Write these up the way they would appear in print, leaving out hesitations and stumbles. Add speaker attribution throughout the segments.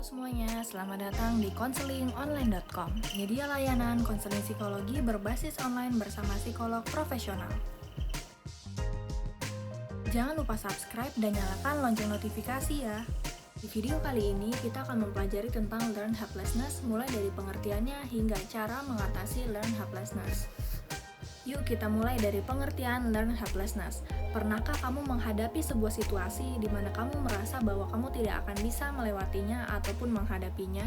Speaker 1: Halo semuanya, selamat datang di konselingonline.com, media layanan konseling psikologi berbasis online bersama psikolog profesional. Jangan lupa subscribe dan nyalakan lonceng notifikasi ya. Di video kali ini kita akan mempelajari tentang learned helplessness, mulai dari pengertiannya hingga cara mengatasi learned helplessness. Yuk kita mulai dari pengertian learned helplessness. Pernahkah kamu menghadapi sebuah situasi di mana kamu merasa bahwa kamu tidak akan bisa melewatinya ataupun menghadapinya?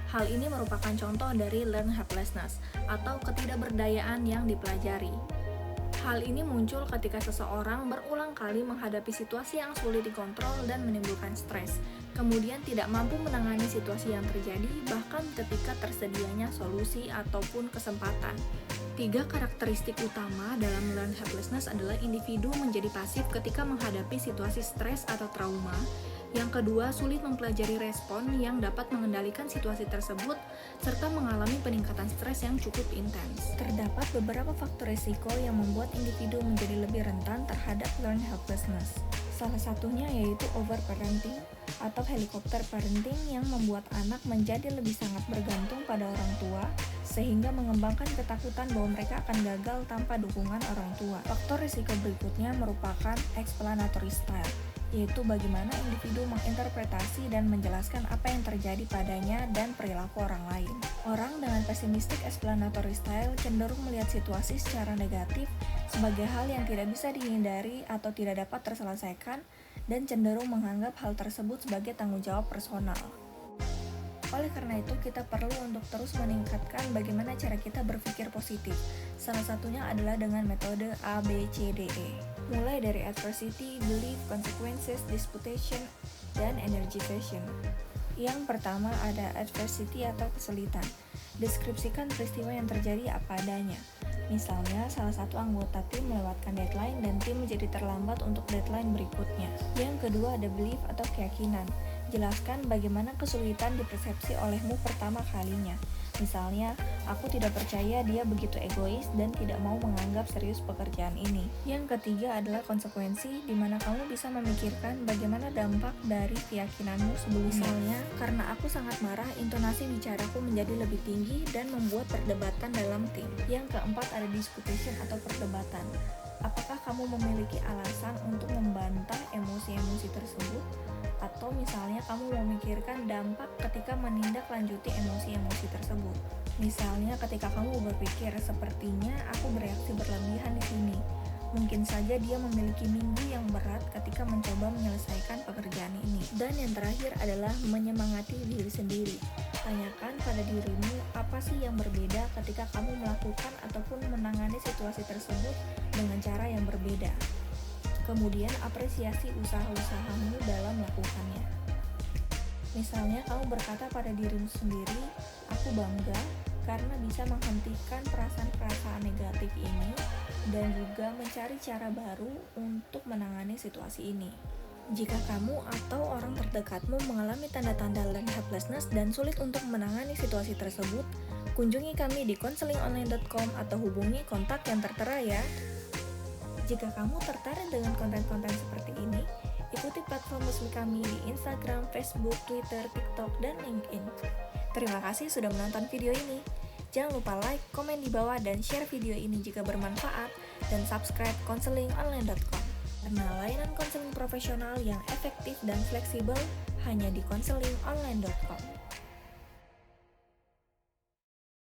Speaker 1: Hal ini merupakan contoh dari learned helplessness atau ketidakberdayaan yang dipelajari. Hal ini muncul ketika seseorang berulang kali menghadapi situasi yang sulit dikontrol dan menimbulkan stres, kemudian tidak mampu menangani situasi yang terjadi bahkan ketika tersedianya solusi ataupun kesempatan. 3 karakteristik utama dalam learned helplessness adalah individu menjadi pasif ketika menghadapi situasi stres atau trauma. Yang kedua, sulit mempelajari respon yang dapat mengendalikan situasi tersebut, serta mengalami peningkatan stres yang cukup intens. Terdapat beberapa faktor risiko yang membuat individu menjadi lebih rentan terhadap learned helplessness. Salah satunya yaitu overparenting atau helikopter parenting yang membuat anak menjadi lebih sangat bergantung pada orang tua, sehingga mengembangkan ketakutan bahwa mereka akan gagal tanpa dukungan orang tua. Faktor risiko berikutnya merupakan explanatory style, yaitu bagaimana individu menginterpretasi dan menjelaskan apa yang terjadi padanya dan perilaku orang lain. Orang dengan pessimistic explanatory style cenderung melihat situasi secara negatif sebagai hal yang tidak bisa dihindari atau tidak dapat terselesaikan dan cenderung menganggap hal tersebut sebagai tanggung jawab personal. Oleh karena itu, kita perlu untuk terus meningkatkan bagaimana cara kita berpikir positif. Salah satunya adalah dengan metode ABCDE. Mulai dari adversity, belief, consequences, disputation, dan energization. Yang pertama ada adversity atau kesulitan. Deskripsikan peristiwa yang terjadi apa adanya. Misalnya, salah satu anggota tim melewatkan deadline dan tim menjadi terlambat untuk deadline berikutnya. Yang kedua ada belief atau keyakinan. Jelaskan bagaimana kesulitan dipersepsi olehmu pertama kalinya. Misalnya, aku tidak percaya dia begitu egois dan tidak mau menganggap serius pekerjaan ini. Yang ketiga adalah konsekuensi, di mana kamu bisa memikirkan bagaimana dampak dari keyakinanmu sebelumnya. Misalnya, karena aku sangat marah, intonasi bicaraku menjadi lebih tinggi dan membuat perdebatan dalam tim. Yang keempat ada disputation atau perdebatan. Apakah kamu memiliki alasan untuk membantah emosi-emosi tersebut? Atau misalnya kamu memikirkan dampak ketika menindaklanjuti emosi-emosi tersebut. Misalnya ketika kamu berpikir, sepertinya aku bereaksi berlebihan di sini. Mungkin saja dia memiliki minggu yang berat ketika mencoba menyelesaikan pekerjaan ini. Dan yang terakhir adalah menyemangati diri sendiri. Tanyakan pada dirimu apa sih yang berbeda ketika kamu melakukan ataupun menangani situasi tersebut dengan cara yang berbeda. Kemudian apresiasi usaha-usahamu dalam melakukannya. Misalnya kamu berkata pada dirimu sendiri, aku bangga karena bisa menghentikan perasaan-perasaan negatif ini dan juga mencari cara baru untuk menangani situasi ini. Jika kamu atau orang terdekatmu mengalami tanda-tanda learned helplessness dan sulit untuk menangani situasi tersebut, kunjungi kami di konselingonline.com atau hubungi kontak yang tertera ya. Jika kamu tertarik dengan konten-konten seperti ini, ikuti platform resmi kami di Instagram, Facebook, Twitter, TikTok, dan LinkedIn. Terima kasih sudah menonton video ini. Jangan lupa like, komen di bawah, dan share video ini jika bermanfaat, dan subscribe konselingonline.com. Karena layanan konseling profesional yang efektif dan fleksibel hanya di konselingonline.com.